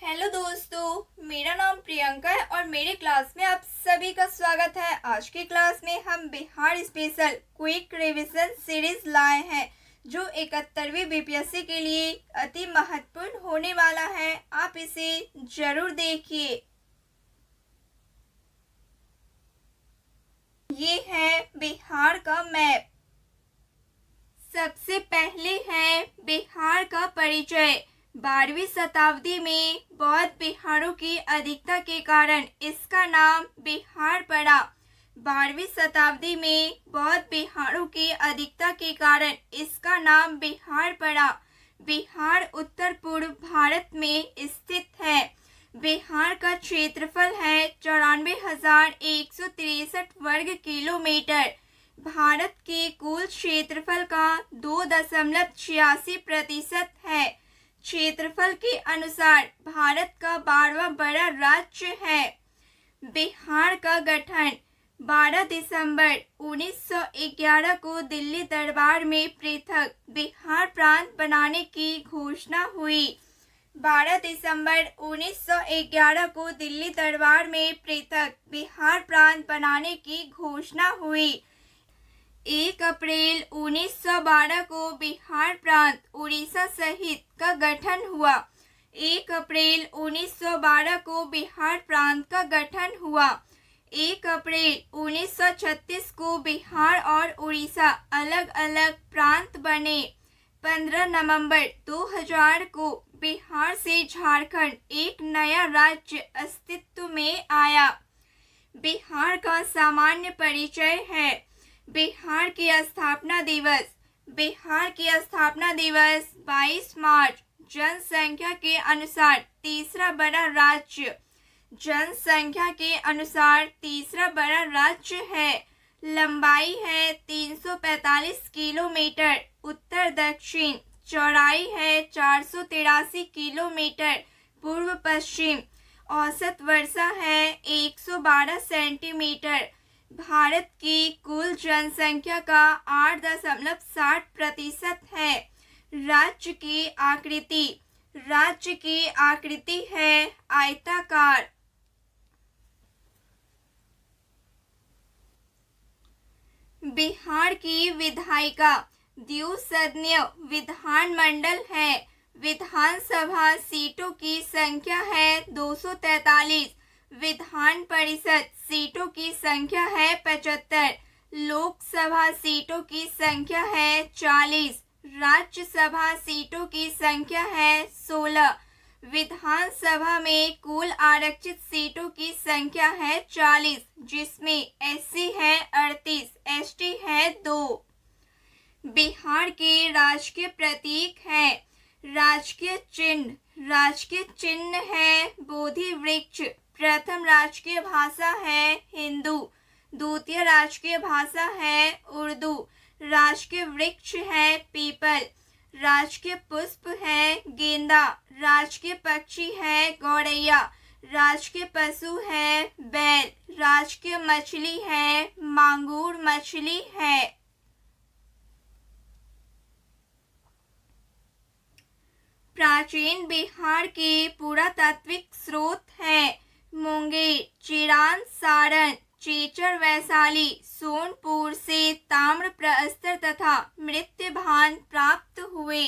Hello दोस्तों, मेरा नाम प्रियंका है और मेरे क्लास में आप सभी का स्वागत है। आज की क्लास में हम Bihar special quick revision series लाए हैं जो 71वीं बीपीएससी के लिए अति महत्वपूर्ण होने वाला है। आप इसे जरूर देखिए। ये है बिहार का मैप। सबसे पहले है बिहार का परिचय। 12वीं शताब्दी में बौद्ध बिहारों की अधिकता के कारण इसका नाम बिहार पड़ा। 12वीं शताब्दी में बौद्ध बिहारों की अधिकता के कारण इसका नाम बिहार पड़ा। बिहार उत्तर पूर्व भारत में स्थित है। बिहार का क्षेत्रफल है 94,163 वर्ग किलोमीटर। भारत के कुल क्षेत्रफल का 2.86% है। क्षेत्रफल के अनुसार भारत का 12वां बड़ा राज्य है। बिहार का गठन 12 दिसंबर 1911 को दिल्ली दरबार में पृथक बिहार प्रांत बनाने की घोषणा हुई। 12 दिसंबर 1911 को दिल्ली दरबार में पृथक बिहार प्रांत बनाने की घोषणा हुई। 1 अप्रैल 1912 को बिहार प्रांत उड़ीसा सहित का गठन हुआ। 1 अप्रैल 1912 को बिहार प्रांत का गठन हुआ। 1 अप्रैल 1936 को बिहार और उड़ीसा अलग अलग प्रांत बने। 15 नवंबर 2000 को बिहार से झारखंड एक नया राज्य अस्तित्व में आया। बिहार का सामान्य परिचय है। बिहार की स्थापना दिवस। बिहार की स्थापना दिवस 22 मार्च। जनसंख्या के अनुसार तीसरा बड़ा राज्य। जनसंख्या के अनुसार तीसरा बड़ा राज्य है। लंबाई है 345 किलोमीटर उत्तर दक्षिण। चौड़ाई है 483 किलोमीटर पूर्व पश्चिम। औसत वर्षा है 112 सेंटीमीटर। भारत की कुल जनसंख्या का 8.60% है। राज्य की आकृति। राज्य की आकृति है आयताकार। बिहार की विधायिका द्विसदनीय विधानमंडल है। विधानसभा सीटों की संख्या है 243। विधान परिषद सीटों की संख्या है 75। लोकसभा सीटों की संख्या है 40। राज्यसभा सीटों की संख्या है 16। विधानसभा में कुल आरक्षित सीटों की संख्या है 40, जिसमें एससी है 38, एसटी है 2। बिहार के राजकीय प्रतीक है। राजकीय चिन्ह। राजकीय चिन्ह है बोधि वृक्ष। प्रथम राजकीय भाषा है हिंदू। द्वितीय राजकीय भाषा है उर्दू। राजकीय वृक्ष है पीपल। राजकीय पुष्प है गेंदा। राजकीय पक्षी है गौरैया। राजकीय पशु है बैल। राजकीय मछली है मांगुर मछली है। प्राचीन बिहार के पुरातात्विक स्रोत है मुंगेर, चिरान, सारण, चेचर, वैशाली, सोनपुर से ताम्र प्रस्तर तथा मृत्यभान प्राप्त हुए।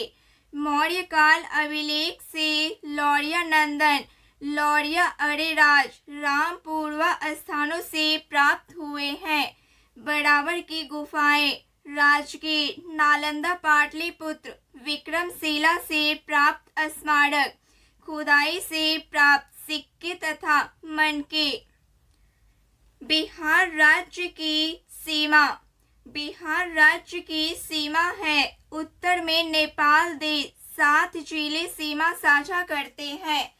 मौर्य काल अभिलेख से लौरिया नंदन, लौरिया अरेराज, रामपुरवा स्थानों से प्राप्त हुए हैं। बराबर की गुफाएं। राजगीर, नालंदा, पाटलिपुत्र, विक्रमशिला से प्राप्त स्मारक, खुदाई से प्राप्त सिक्के तथा मनके। बिहार राज्य की सीमा। बिहार राज्य की सीमा है उत्तर में नेपाल देश 7 जिले सीमा साझा करते हैं।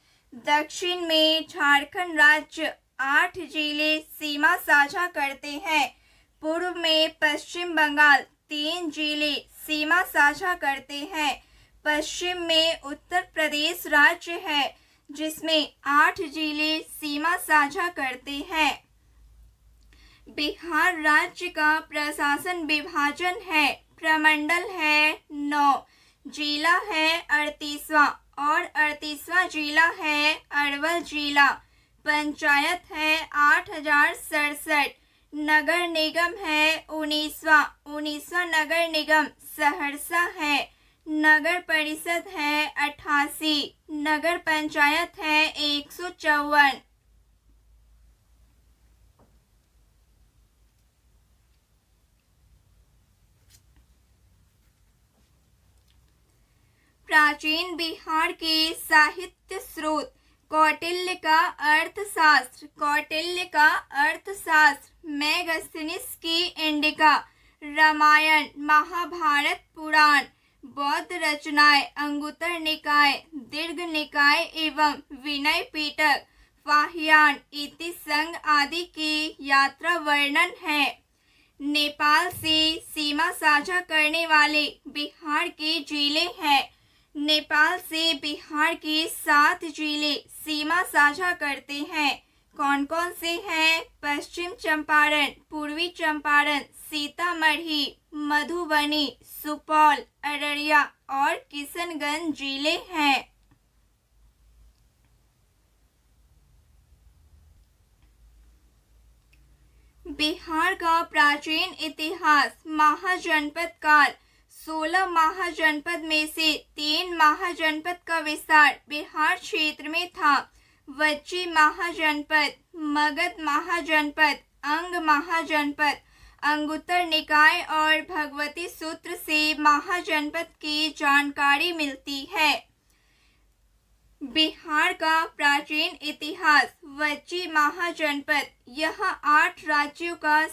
दक्षिण में झारखंड राज्य 8 जिले सीमा साझा करते हैं। पूर्व में पश्चिम बंगाल 3 जिले सीमा साझा करते हैं। पश्चिम में उत्तर प्रदेश राज्य है जिसमें 8 जिले सीमा साझा करते हैं। बिहार राज्य का प्रशासन विभाजन है। प्रमंडल है 9। जिला है 38वां और 38वां जिला है अरवल जिला। पंचायत है 8067। नगर निगम है 19वां नगर निगम सहरसा है। नगर परिषद है 88। नगर पंचायत है 154। प्राचीन बिहार के साहित्य स्रोत। कौटिल्य का अर्थशास्त्र मेगस्थनीज की इंडिका। रामायण, महाभारत, पुराण। बौद्ध रचनाएं अंगुत्तर निकाय, दीर्घ निकाय एवं विनय पिटक, फाहियान, इति संघ आदि की यात्रा वर्णन है। नेपाल से सीमा साझा करने वाले बिहार के जिले हैं। नेपाल से बिहार के 7 जिले सीमा साझा करते हैं। कौन कौन से हैं? पश्चिम चंपारण, पूर्वी चंपारण, सीतामढ़ी, मधुबनी, सुपौल, अररिया और किशनगंज जिले हैं। बिहार का प्राचीन इतिहास। महाजनपद काल। 16 महाजनपद में से 3 महाजनपद का विस्तार बिहार क्षेत्र में था। वज्जी महाजनपद, मगध महाजनपद, अंग महाजनपद। अंगुत्तर निकाय और भगवती सूत्र से महाजनपद की जानकारी मिलती है। बिहार का प्राचीन इतिहास। वज्जी महाजनपद यह 8 राज्यों का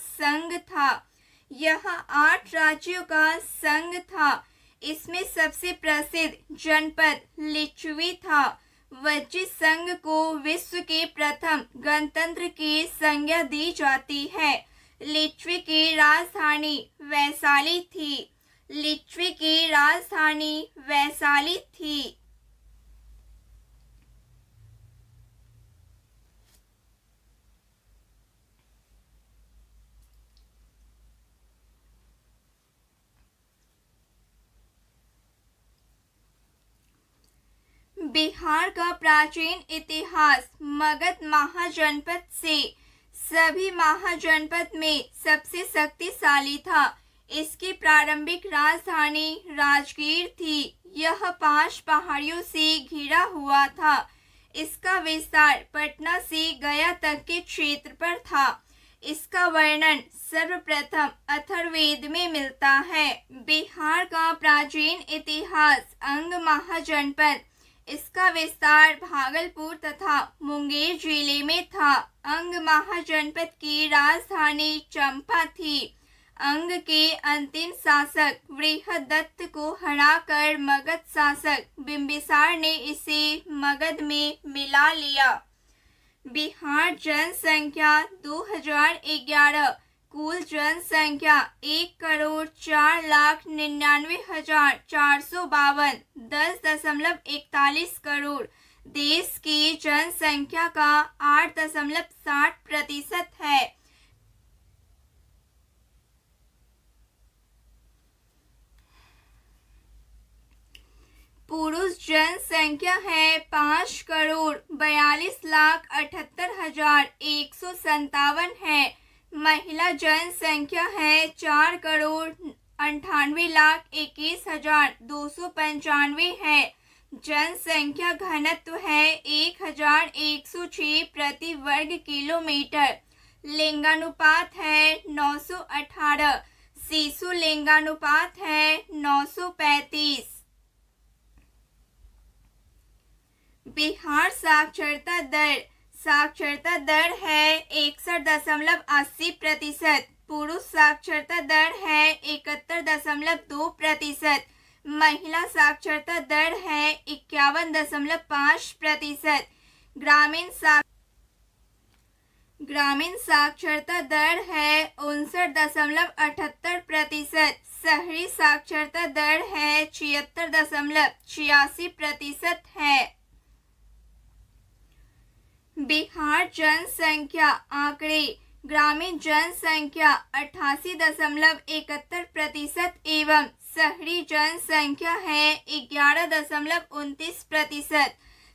संघ था। इसमें सबसे प्रसिद्ध जनपद लिच्छवी था। वज्जी संघ को विश्व के प्रथम गणतंत्र की संज्ञा दी जाती है। लिच्छवी की राजधानी वैशाली थी। बिहार का प्राचीन इतिहास। मगध महाजनपद से सभी महाजनपद में सबसे शक्तिशाली था। इसकी प्रारंभिक राजधानी राजगीर थी। यह 5 पहाड़ियों से घिरा हुआ था। इसका विस्तार पटना से गया तक के क्षेत्र पर था। इसका वर्णन सर्वप्रथम अथर्ववेद में मिलता है। बिहार का प्राचीन इतिहास। अंग महाजनपद। इसका विस्तार भागलपुर तथा मुंगेर जिले में था। अंग महाजनपद की राजधानी चंपा थी। अंग के अंतिम शासक बृहदत्त को हराकर मगध शासक बिंबिसार ने इसे मगध में मिला लिया। बिहार जनसंख्या 2011। कुल जनसंख्या 1,04,99,452 10.41 करोड़। देश की जनसंख्या का 8.60% है। पुरुष जनसंख्या है 5,42,78,157 है। महिला जनसंख्या है 4,98,21,295 है। जनसंख्या घनत्व है 1,106 प्रति वर्ग किलोमीटर। लिंगानुपात है 918। शिशु लिंगानुपात है 935। बिहार साक्षरता दर है 61.80%। पुरुष साक्षरता दर है 71.2%। महिला साक्षरता दर है 51.5%। ग्रामीण साक्षरता दर है 59.78%। शहरी साक्षरता दर है 76.86% है। बिहार जनसंख्या आंकड़े। ग्रामीण जनसंख्या 88.71% एवं शहरी जनसंख्या है 11.29%।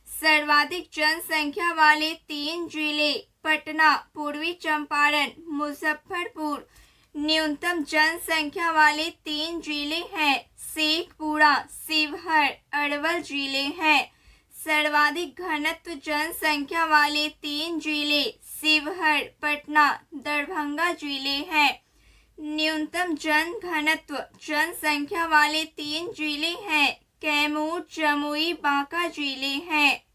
सर्वाधिक जनसंख्या वाले 3 जिले पटना, पूर्वी चंपारण, मुजफ्फरपुर। न्यूनतम जनसंख्या वाले 3 जिले हैं शेखपुरा, शिवहर, अरवल जिले हैं। सर्वाधिक घनत्व जनसंख्या वाले 3 जिले शिवहर, पटना, दरभंगा जिले हैं। न्यूनतम जन घनत्व जनसंख्या वाले 3 जिले हैं कैमूर, जमुई, बांका जिले हैं।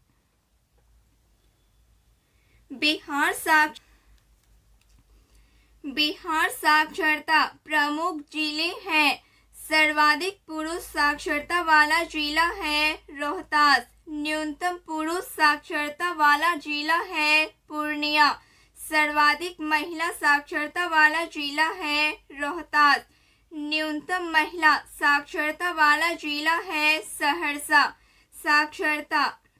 बिहार साक्षरता प्रमुख जिले हैं। सर्वाधिक पुरुष साक्षरता वाला जिला है रोहतास। न्यूनतम पुरुष साक्षरता वाला जिला है पूर्णिया। सर्वाधिक महिला साक्षरता वाला जिला है रोहतास। न्यूनतम महिला साक्षरता वाला जिला है सहरसा।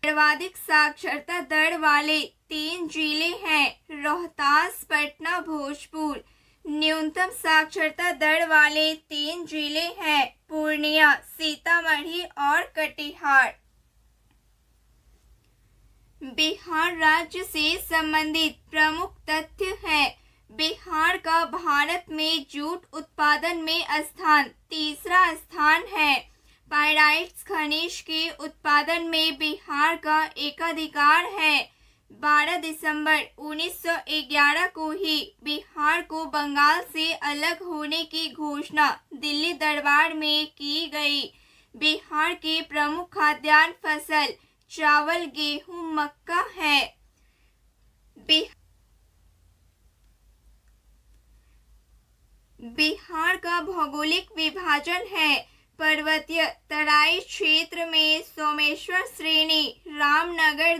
सर्वाधिक साक्षरता दर वाले 3 जिले हैं रोहतास, पटना, भोजपुर। न्यूनतम साक्षरता दर वाले 3 जिले हैं पूर्णिया, सीतामढ़ी और कटिहार। बिहार राज्य से संबंधित प्रमुख तथ्य है। बिहार का भारत में जूट उत्पादन में स्थान 3रा स्थान है। पाइराइट्स खनिज के उत्पादन में बिहार का एकाधिकार है। 12 दिसंबर 1911 को ही बिहार को बंगाल से अलग होने की घोषणा दिल्ली दरबार में की गई। बिहार की प्रमुख खाद्यान्न फसल चावल, गेहूं, मक्का है। बिहार का भौगोलिक विभाजन है। पर्वतीय तराई क्षेत्र में सोमेश्वर श्रेणी, रामनगर,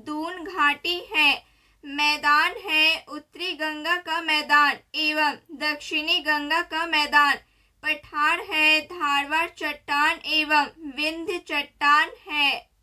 दून घाटी है। मैदान है उत्तरी गंगा का मैदान एवं दक्षिणी गंगा का मैदान। पठार है धारवाड़ चट्टान एवं विंध्य चट्टान है।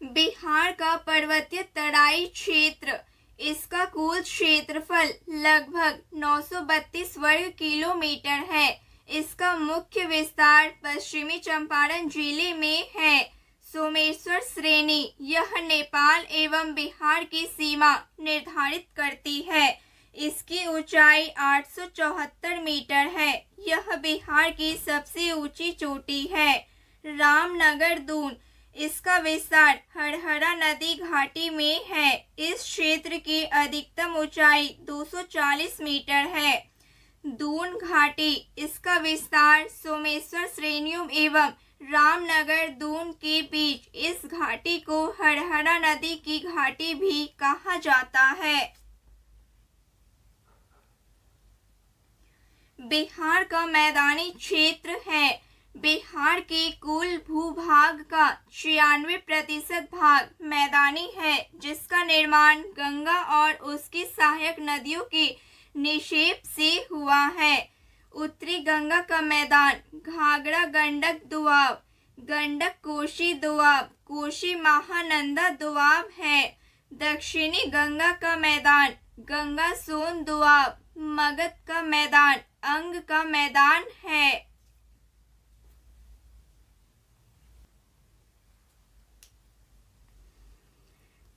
बिहार का पर्वतीय तराई क्षेत्र, इसका कुल क्षेत्रफल लगभग 932 वर्ग किलोमीटर है। इसका मुख्य विस्तार पश्चिमी चंपारण जिले में है। सोमेश्वर श्रेणी यह नेपाल एवं बिहार की सीमा निर्धारित करती है। इसकी ऊंचाई 874 मीटर है। यह बिहार की सबसे ऊंची चोटी है। रामनगर दून, इसका विस्तार हरहरा नदी घाटी में है। इस क्षेत्र की अधिकतम ऊंचाई 240 मीटर है। दून घाटी, इसका विस्तार सोमेश्वर श्रेणियों एवं रामनगर दून के बीच। इस घाटी को हरहरा नदी की घाटी भी कहा जाता है। बिहार का मैदानी क्षेत्र है। बिहार के कुल भूभाग का 96% भाग मैदानी है, जिसका निर्माण गंगा और उसकी सहायक नदियों के निक्षेप से हुआ है। उत्तरी गंगा का मैदान घाघरा गंडक दोआब, गंडक कोसी दोआब, कोसी महानंदा दोआब है। दक्षिणी गंगा का मैदान गंगा सोन दोआब, मगध का मैदान अंग का मैदान है।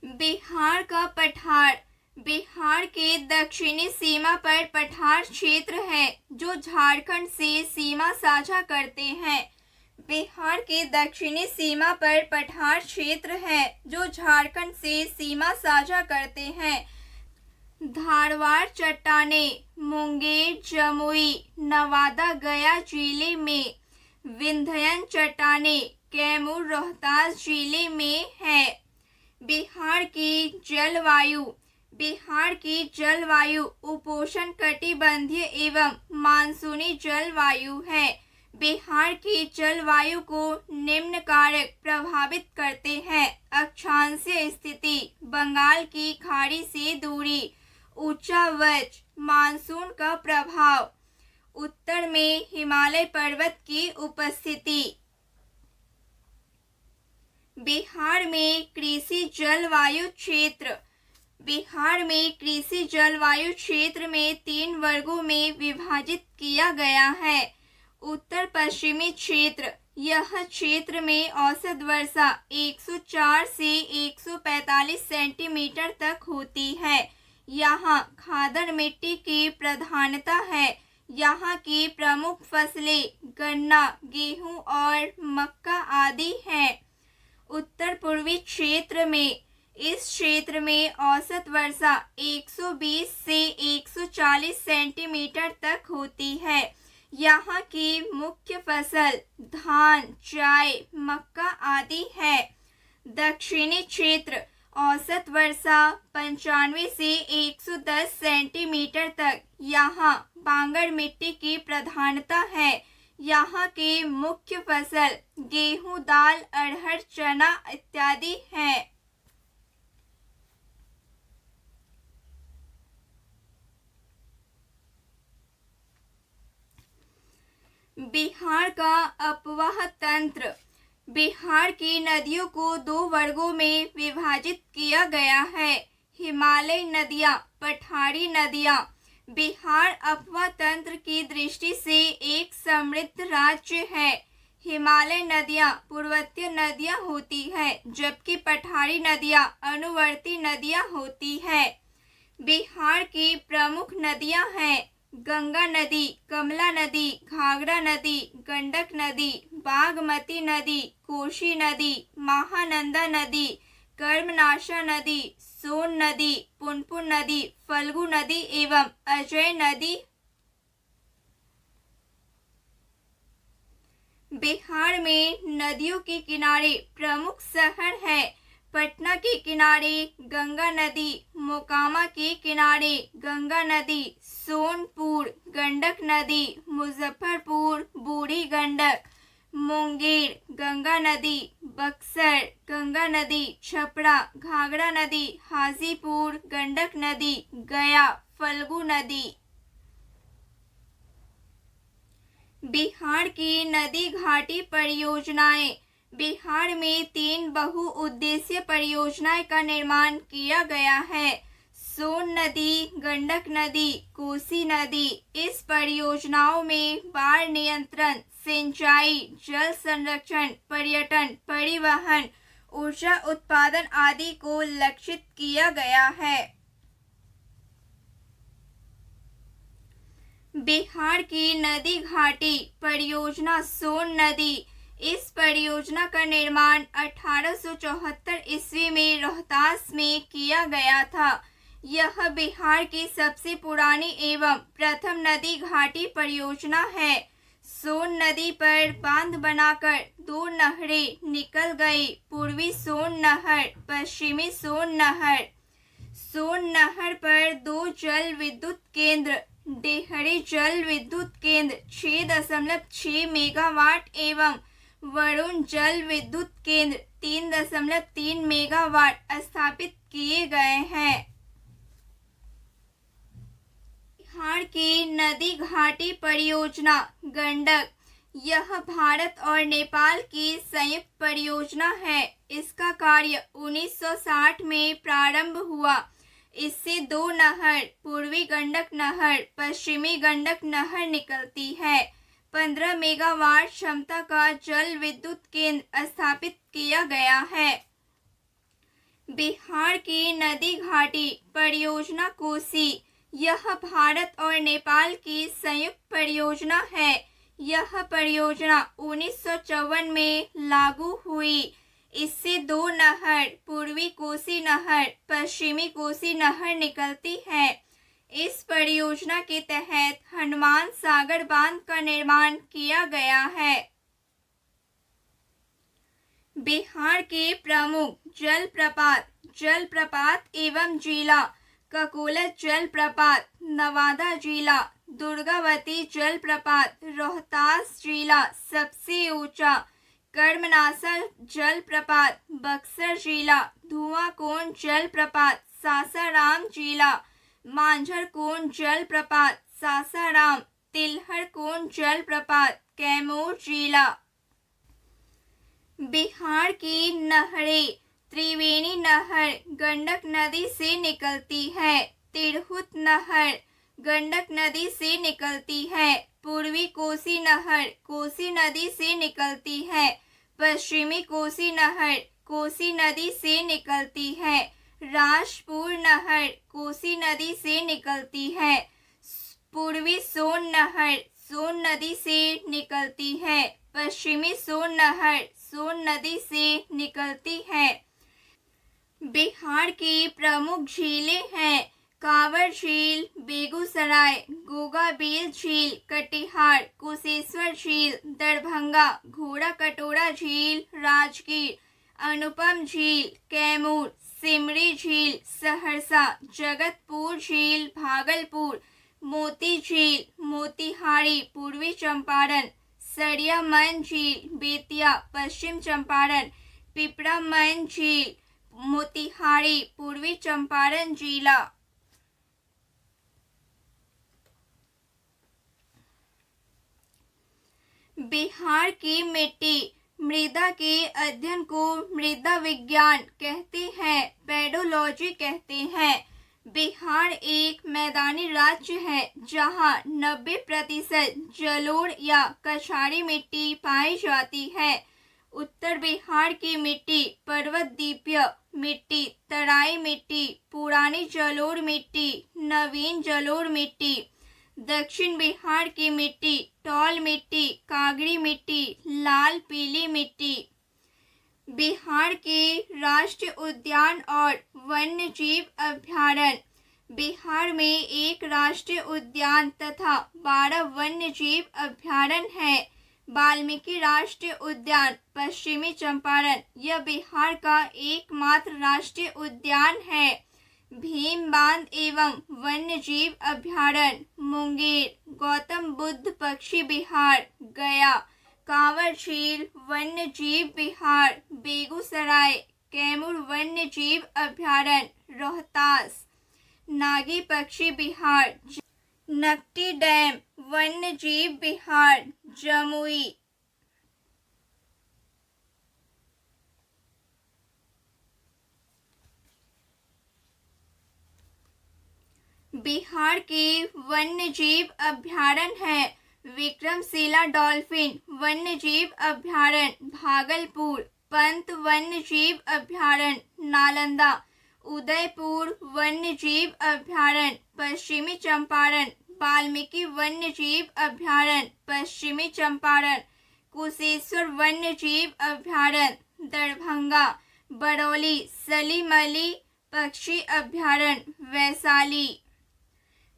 बिहार का पठार, बिहार के दक्षिणी सीमा पर पठार क्षेत्र है, जो झारखंड से सीमा साझा करते हैं। बिहार के दक्षिणी सीमा पर पठार क्षेत्र है, जो झारखंड से सीमा साझा करते हैं। धारवाड़ चट्टाने मुंगेर, जमुई, नवादा, गया जिले में। विंध्यन चट्टाने कैमूर, रोहतास जिले में है। बिहार की जलवायु, बिहार की जलवायु उपोष्ण कटिबंधीय एवं मानसूनी जलवायु है। बिहार की जलवायु को निम्न कारक प्रभावित करते हैं: अक्षांशीय स्थिति, बंगाल की खाड़ी से दूरी, उच्चावच, मानसून का प्रभाव, उत्तर में हिमालय पर्वत की उपस्थिति। बिहार में कृषि जलवायु क्षेत्र। बिहार में कृषि जलवायु क्षेत्र में 3 वर्गों में विभाजित किया गया है। उत्तर पश्चिमी क्षेत्र, यह क्षेत्र में औसत वर्षा 104 से 145 सेंटीमीटर तक होती है। यहाँ खादर मिट्टी की प्रधानता है। यहाँ की प्रमुख फसलें गन्ना, गेहूं और मक्का आदि हैं। उत्तर पूर्वी क्षेत्र में, इस क्षेत्र में औसत वर्षा 120 से 140 सेंटीमीटर तक होती है। यहाँ की मुख्य फसल धान, चाय, मक्का आदि है। दक्षिणी क्षेत्र, औसत वर्षा 95 से 110 सेंटीमीटर तक। यहाँ बांगर मिट्टी की प्रधानता है। यहाँ की मुख्य फसल गेहूं, दाल, अरहर, चना इत्यादि हैं। बिहार का अपवाह तंत्र। बिहार की नदियों को 2 वर्गों में विभाजित किया गया है। हिमालय नदियाँ, पठारी नदियाँ। बिहार अपवाह तंत्र की दृष्टि से एक समृद्ध राज्य है। हिमालय नदियाँ पूर्ववर्ती नदियाँ होती है, जबकि पठारी नदियाँ अनुवर्ती नदियाँ होती है। बिहार की प्रमुख नदियाँ हैं गंगा नदी, कमला नदी, घाघरा नदी, गंडक नदी, बागमती नदी, कोसी नदी, महानंदा नदी, कर्मनाशा नदी, सोन नदी, पुनपुन नदी, फल्गु नदी एवं अजय नदी। बिहार में नदियों के किनारे प्रमुख शहर है पटना के किनारे गंगा नदी, मोकामा के किनारे गंगा नदी, सोनपुर गंडक नदी, मुजफ्फरपुर बूढ़ी गंडक, मुंगेर गंगा नदी, बक्सर गंगा नदी, छपरा घाघरा नदी, हाजीपुर गंडक नदी, गया फल्गु नदी। बिहार की नदी घाटी परियोजनाएं। बिहार में 3 बहुउद्देशीय परियोजनाएं का निर्माण किया गया है। सोन नदी, गंडक नदी, कोसी नदी। इस परियोजनाओं में बाढ़ नियंत्रण, सिंचाई, जल संरक्षण, पर्यटन, परिवहन, ऊर्जा उत्पादन आदि को लक्षित किया गया है। बिहार की नदी घाटी परियोजना सोन नदी। इस परियोजना का निर्माण 1874 ईस्वी में रोहतास में किया गया था। यह बिहार की सबसे पुरानी एवं प्रथम नदी घाटी परियोजना है। सोन नदी पर बांध बनाकर 2 नहरें निकल गई, पूर्वी सोन नहर, पश्चिमी सोन नहर। सोन नहर पर 2 जल विद्युत केंद्र, डेहरी जल विद्युत केंद्र 6.6 मेगावाट एवं वरुण जल विद्युत केंद्र 3.3 मेगावाट स्थापित किए गए हैं। बिहार की नदी घाटी परियोजना गंडक। यह भारत और नेपाल की संयुक्त परियोजना है। इसका कार्य 1960 में प्रारंभ हुआ। इससे 2 नहर, पूर्वी गंडक नहर, पश्चिमी गंडक नहर निकलती है। 15 मेगावाट क्षमता का जल विद्युत केंद्र स्थापित किया गया है। बिहार की नदी घाटी परियोजना कोसी। यह भारत और नेपाल की संयुक्त परियोजना है। यह परियोजना 1954 में लागू हुई। इससे 2 नहर, पूर्वी कोसी नहर, पश्चिमी कोसी नहर निकलती है। इस परियोजना के तहत हनुमान सागर बांध का निर्माण किया गया है। बिहार के प्रमुख जलप्रपात एवं जिला ककोलत जलप्रपात, नवादा जिला, दुर्गावती जलप्रपात, रोहतास जिला सबसे ऊंचा, कर्मनाशा जलप्रपात, बक्सर जिला, धुआंकोन जलप्रपात, सासाराम जिला, मांझरकोन जलप्रपात, सासाराम, तिलहरकोन जलप्रपात, कैमूर जिला। बिहार की नहरें। त्रिवेणी नहर गंडक नदी से निकलती है। तिरहुत नहर गंडक नदी से निकलती है। पूर्वी कोसी नहर कोसी नदी से निकलती है। पश्चिमी कोसी नहर कोसी नदी से निकलती है। राजपुर नहर कोसी नदी से निकलती है। पूर्वी सोन नहर सोन नदी से निकलती है। पश्चिमी सोन नहर सोन नदी से निकलती है। बिहार की प्रमुख झीलें हैं कांवर झील, बेगूसराय, गोगाबिल झील, कटिहार, कुशेश्वर झील, दरभंगा, घोड़ा कटोरा झील, राजगीर, अनुपम झील, कैमूर, सिमरी झील, सहरसा, जगतपुर झील, भागलपुर, मोती झील, मोतिहारी, पूर्वी चंपारण, सरियामन झील, बेतिया, पश्चिम चंपारण, पिपरामन झील, मोतिहारी, पूर्वी चंपारण जिला। बिहार की मिट्टी। मृदा के अध्ययन को मृदा विज्ञान कहते हैं, पेडोलॉजी कहते हैं। बिहार एक मैदानी राज्य है जहां 90% जलोढ़ या कछारी मिट्टी पाई जाती है। उत्तर बिहार की मिट्टी पर्वतद्वीपीय मिट्टी, तराई मिट्टी, पुरानी जलोढ़ मिट्टी, नवीन जलोढ़ मिट्टी। दक्षिण बिहार की मिट्टी टॉल मिट्टी, कागड़ी मिट्टी, लाल पीली मिट्टी। बिहार के राष्ट्रीय उद्यान और वन्य जीव अभयारण्य। बिहार में एक राष्ट्रीय उद्यान तथा 12 वन्य जीव अभयारण्य है। वाल्मीकि राष्ट्रीय उद्यान पश्चिमी चंपारण यह बिहार का एकमात्र राष्ट्रीय उद्यान है। भीम बांध एवं वन्य जीव अभयारण्य मुंगेर, गौतम बुद्ध पक्षी विहार गया, कांवर झील वन्य जीव विहार बेगूसराय, कैमूर वन्य जीव अभयारण्य रोहतास, नागी पक्षी विहार, नकटी डैम वन्य जीव विहार जमुई। बिहार के वन्य जीव अभयारण्य है विक्रमशिला डॉल्फिन वन्य जीव अभयारण्य भागलपुर, पंत वन्य जीव अभयारण्य नालंदा, उदयपुर वन्य जीव अभयारण्य पश्चिमी चंपारण, वाल्मीकि वन्य जीव अभयारण्य पश्चिमी चंपारण, कुशेश्वर वन्य जीव अभयारण्य दरभंगा, बरौली सलीमली पक्षी अभयारण्य वैशाली।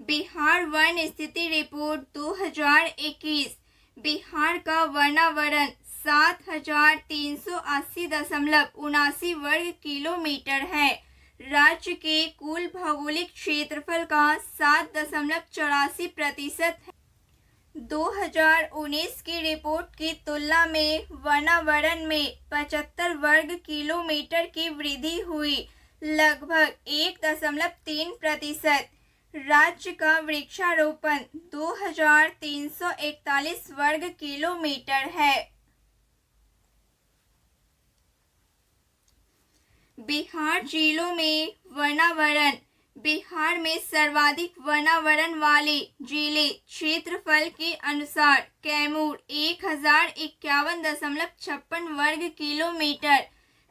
बिहार वन स्थिति रिपोर्ट 2021। बिहार का वनावरण 7380.79 वर्ग किलोमीटर है। राज्य के कुल भौगोलिक क्षेत्रफल का 7.84% है। 2019 की रिपोर्ट की तुलना में वनावरण में 75 वर्ग किलोमीटर की वृद्धि हुई, लगभग 1.3%। राज्य का वृक्षारोपण 2341 वर्ग किलोमीटर है। बिहार जिलों में वनावरण। बिहार में सर्वाधिक वनावरण वाले जिले क्षेत्रफल के अनुसार कैमूर 1051.56 वर्ग किलोमीटर,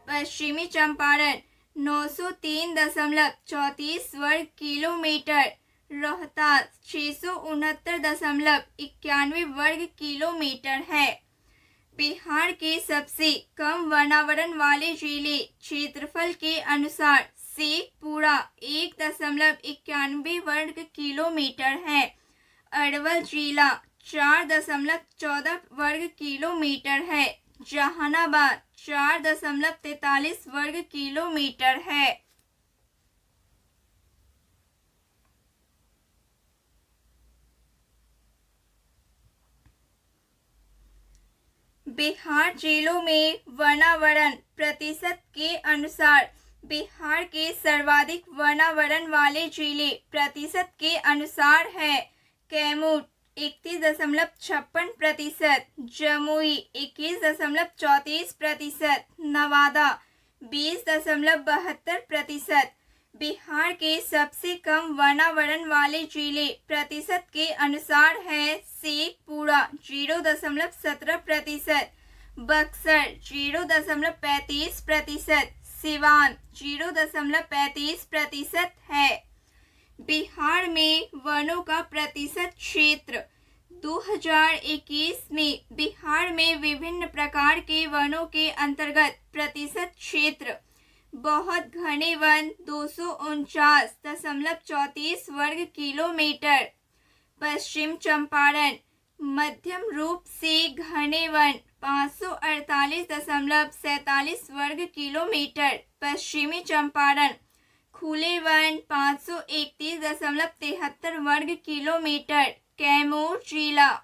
पश्चिमी चंपारण 903.34 वर्ग किलोमीटर, रोहतास 669.91 वर्ग किलोमीटर है। बिहार के सबसे कम वनावरण वाले जिले क्षेत्रफल के अनुसार शेखपुरा 1.91 वर्ग किलोमीटर है। अरवल जिला 4.14 वर्ग किलोमीटर है। जहानाबाद 4.43 वर्ग किलोमीटर है। बिहार जिलों में वनावरण प्रतिशत के अनुसार बिहार के सर्वाधिक वनावरण वाले जिले प्रतिशत के अनुसार है कैमूर 31.56%, जमुई 21.34%, नवादा 20.72%। बिहार के सबसे कम वातावरण वाले जिले प्रतिशत के अनुसार है शेखपुरा 0.17%, बक्सर 0.35%, सिवान 0.35% है। बिहार में वनों का प्रतिशत क्षेत्र 2021 में बिहार में विभिन्न प्रकार के वनों के अंतर्गत प्रतिशत क्षेत्र बहुत घने वन 249.34 वर्ग किलोमीटर, पश्चिम चंपारण मध्यम रूप से घने वन 548.47 वर्ग किलोमीटर, पश्चिमी चंपारण खुले वन 531.73 वर्ग किलोमीटर, कैमूर जिला।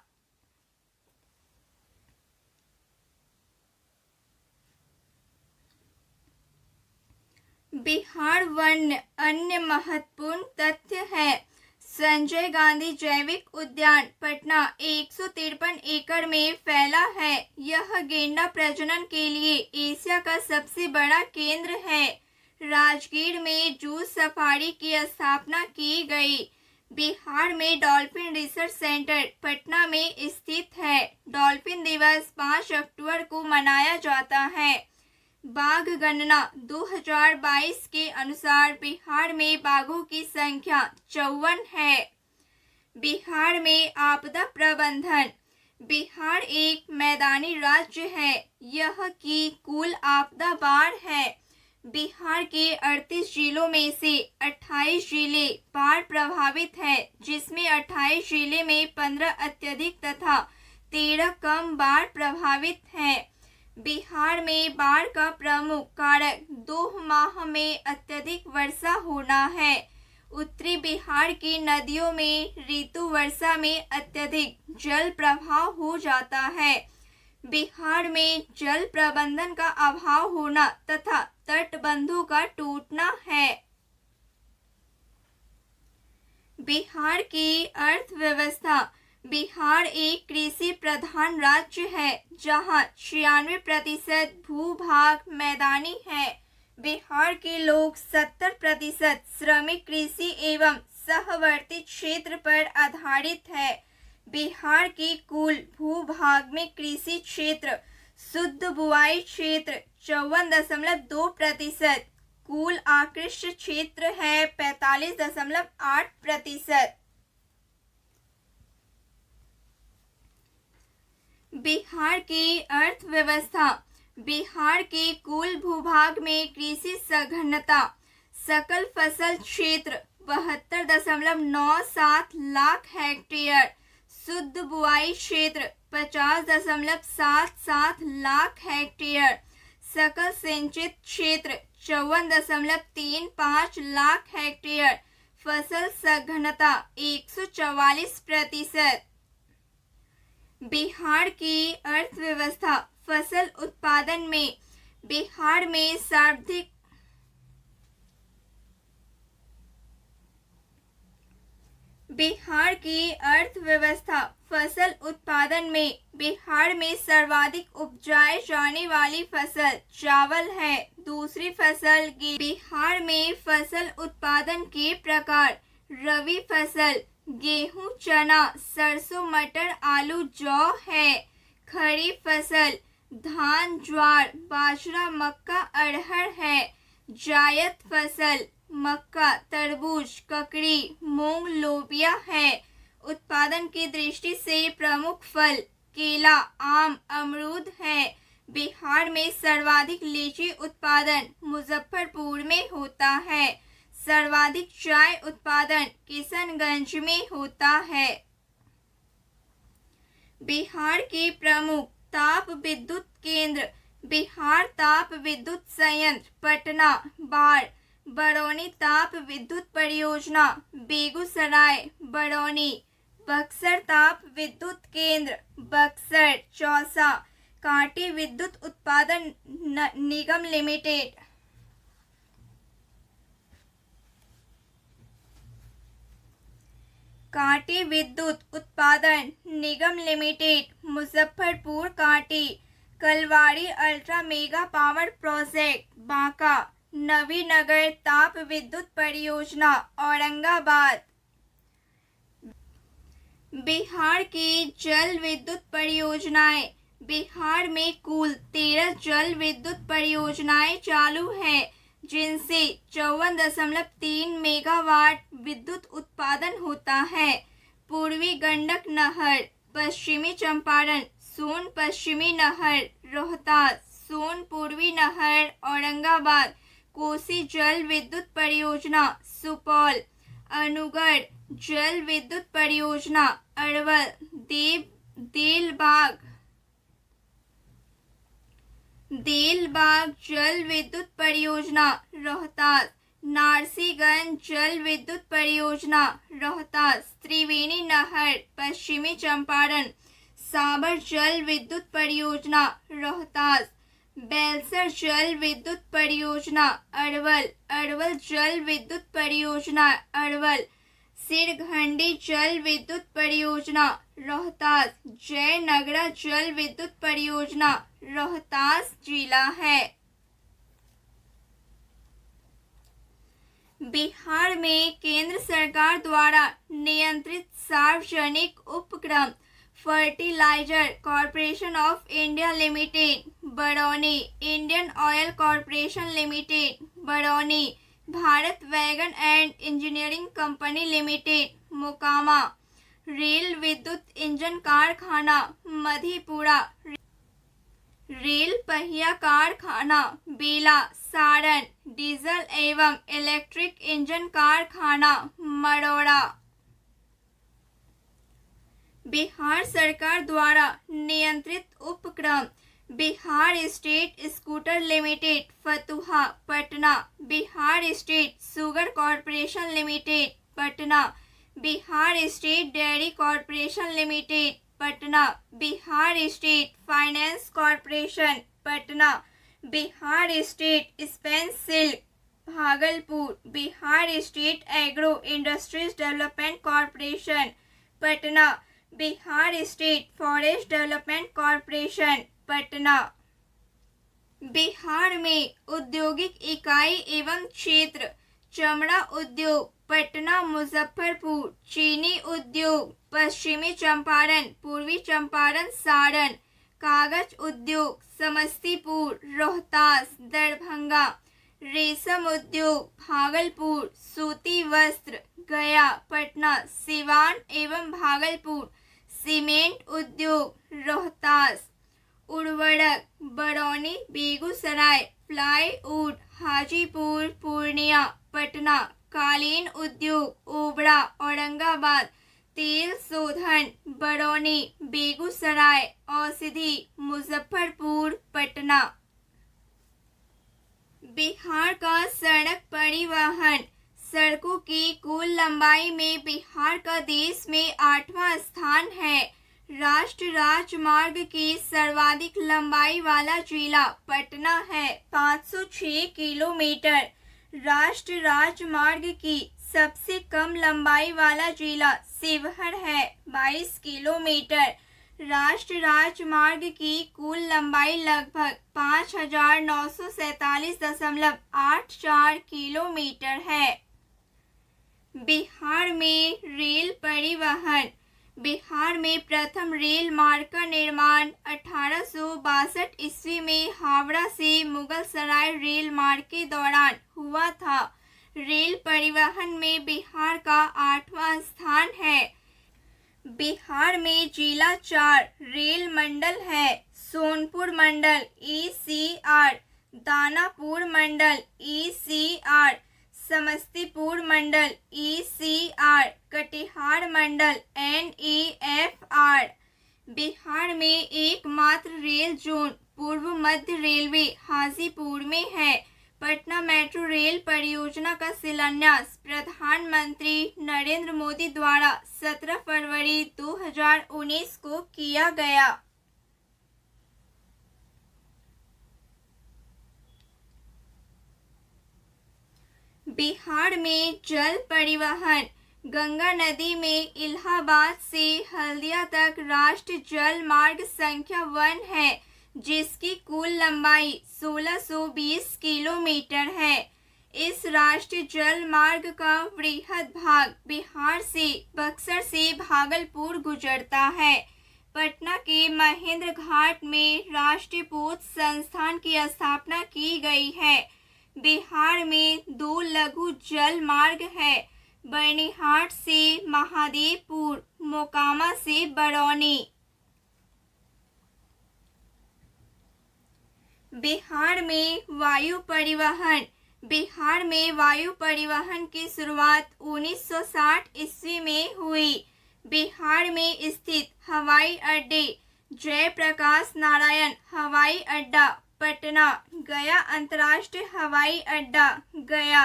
बिहार वन अन्य महत्वपूर्ण तथ्य है। संजय गांधी जैविक उद्यान पटना 153 एकड़ में फैला है। यह गेंडा प्रजनन के लिए एशिया का सबसे बड़ा केंद्र है। राजगीर में जूट सफारी की स्थापना की गई। बिहार में डॉल्फिन रिसर्च सेंटर पटना में स्थित है। डॉल्फिन दिवस 5 अक्टूबर को मनाया जाता है। बाघ गणना 2022 के अनुसार बिहार में बाघों की संख्या 54 है। बिहार में आपदा प्रबंधन। बिहार एक मैदानी राज्य है। यह की कुल आपदा बाढ़ है। बिहार के 38 जिलों में से 28 जिले बाढ़ प्रभावित है, जिसमें 28 जिले में 15 अत्यधिक तथा 13 कम बाढ़ प्रभावित है। बिहार में बाढ़ का प्रमुख कारक 2 माह में अत्यधिक वर्षा होना है। उत्तरी बिहार की नदियों में ऋतु वर्षा में अत्यधिक जल प्रवाह हो जाता है। बिहार में जल प्रबंधन का अभाव होना तथा तटबंधों का टूटना है। बिहार की अर्थव्यवस्था। बिहार एक कृषि प्रधान राज्य है, जहां 96% भूभाग मैदानी है। बिहार के लोग 70% श्रमिक कृषि एवं सहवर्ती क्षेत्र पर आधारित है। बिहार के कुल भूभाग में कृषि क्षेत्र शुद्ध बुआई क्षेत्र 54.2%, कुल आकृष्ट क्षेत्र है 45.8%। बिहार की अर्थव्यवस्था। बिहार के कुल भूभाग में कृषि सघनता सकल फसल क्षेत्र 72.97 लाख हेक्टेयर, शुद्ध बुआई क्षेत्र 50.77 लाख हेक्टेयर, सकल सिंचित क्षेत्र 54.35 लाख हेक्टेयर, फसल सघनता 144%। बिहार की अर्थव्यवस्था। फसल उत्पादन में बिहार में सर्वाधिक बिहार की अर्थव्यवस्था। फसल उत्पादन में बिहार में सर्वाधिक उपजाए जाने वाली फसल चावल है। दूसरी फसल गेहूं। बिहार में फसल उत्पादन के प्रकार रबी फसल गेहूं, चना, सरसों, मटर, आलू, जौ है। खरीफ फसल धान, ज्वार, बाजरा, मक्का, अरहर है। जायद फसल मक्का, तरबूज, ककड़ी, मूंग, लोबिया है। उत्पादन की दृष्टि से प्रमुख फल केला, आम, अमरूद है। बिहार में सर्वाधिक लीची उत्पादन मुजफ्फरपुर में होता है। सर्वाधिक चाय उत्पादन किशनगंज में होता है। बिहार के प्रमुख ताप विद्युत केंद्र। बिहार ताप विद्युत संयंत्र पटना, बाढ़, बरौनी ताप विद्युत परियोजना, बेगूसराय, बरौनी, बक्सर ताप विद्युत केंद्र, बक्सर, चौसा, कांटी विद्युत उत्पादन निगम लिमिटेड। कांटी विद्युत उत्पादन निगम limited, Muzaffarpur Kanti, Kalwari ultra mega power project Banka, Navinagar ताप विद्युत परियोजना औरंगाबाद। बिहार की जल विद्युत परियोजनाएं। बिहार में कुल 13 जल विद्युत परियोजनाएं चालू हैं, जिनसे 54.3 मेगावाट विद्युत उत्पादन होता है। पूर्वी गंडक नहर, पश्चिमी चंपारण, सोन पश्चिमी नहर, रोहतास, सोन पूर्वी नहर औरंगाबाद, कोसी जल विद्युत परियोजना सुपौल, अनूगढ़ जल विद्युत परियोजना अरवल, देलबाग जल विद्युत परियोजना रोहतास, नारसीगंज जल विद्युत परियोजना रोहतास, त्रिवेणी नहर पश्चिमी चंपारण, साबर जल विद्युत परियोजना रोहतास, बेलसर जल विद्युत परियोजना अरवल जल विद्युत परियोजना अरवल, सिरघंडी जल विद्युत परियोजना रोहतास, जयनगरा जल विद्युत परियोजना रोहतास जिला है। बिहार में केंद्र सरकार द्वारा नियंत्रित सार्वजनिक उपक्रम fertiliser corporation of India limited Barauni, Indian oil corporation limited Barauni, Bharat wagon and engineering company limited Mokama, rail विद्युत इंजन कारखाना मधेपुरा, रेल पहिया कारखाना बेला सारण, डीजल एवं इलेक्ट्रिक इंजन कारखाना मरोड़ा। बिहार सरकार द्वारा नियंत्रित उपक्रम Bihar state scooter limited Fatuha Patna, Bihar state sugar corporation limited Patna, Bihar state dairy corporation limited Patna, Bihar state finance corporation Patna, Bihar state spun silk Bhagalpur, Bihar state agro industries development corporation Patna, Bihar state forest development corporation Patna. Bihar में औद्योगिक इकाई एवं क्षेत्र चमड़ा उद्योग पटना मुजफ्फरपुर, चीनी उद्योग पश्चिमी चंपारण पूर्वी चंपारण सारण, कागज उद्योग समस्तीपुर रोहतास दरभंगा, रेशम उद्योग भागलपुर, सूती वस्त्र गया पटना सिवान एवं भागलपुर, सीमेंट उद्योग रोहतास, उर्वरक बरौनी बेगूसराय, प्लाईवुड हाजीपुर पूर्णिया पटना, कालीन उद्योग ओबरा औरंगाबाद, तेल शोधन बरौनी बेगूसराय, औषधि मुजफ्फरपुर पटना। बिहार का सड़क परिवहन। सड़कों की कुल लंबाई में बिहार का देश में 8वां स्थान है। राष्ट्रीय राजमार्ग की सर्वाधिक लंबाई वाला जिला पटना है 506 किलोमीटर। राष्ट्रीय राजमार्ग की सबसे कम लंबाई वाला जिला शिवहर है 22 किलोमीटर। राष्ट्रीय राजमार्ग की कुल लंबाई लगभग 5,947.84 किलोमीटर है। बिहार में रेल परिवहन। बिहार में प्रथम रेल मार्ग का निर्माण 1862 ईस्वी में हावड़ा से मुगलसराय रेल मार्ग के दौरान हुआ था। रेल परिवहन में बिहार का 8वां स्थान है। बिहार में जिला 4 रेल मंडल है। सोनपुर मंडल ECR, दानापुर मंडल ECR, समस्तीपुर मंडल ECR, कटिहार मंडल NEFR। बिहार में एकमात्र रेल जोन पूर्व मध्य रेलवे हाजीपुर में है। पटना मेट्रो रेल परियोजना का शिलान्यास प्रधानमंत्री नरेंद्र मोदी द्वारा 17 फरवरी 2019 को किया गया। बिहार में जल परिवहन। गंगा नदी में इलाहाबाद से हल्दिया तक राष्ट्रीय जल मार्ग संख्या 1 है, जिसकी कुल लंबाई 1620 किलोमीटर है। इस राष्ट्रीय जल मार्ग का वृहद भाग बिहार से बक्सर से भागलपुर गुजरता है। पटना के महेंद्र घाट में राष्ट्रीय पोत संस्थान की स्थापना की गई है। बिहार में 2 लघु जल मार्ग है, बर्निहाट से महादेवपुर, मोकामा से बरौनी। बिहार में वायु परिवहन की शुरुआत 1960 ईस्वी में हुई। बिहार में स्थित हवाई अड्डे जयप्रकाश नारायण हवाई अड्डा पटना, गया अंतर्राष्ट्रीय हवाई अड्डा गया,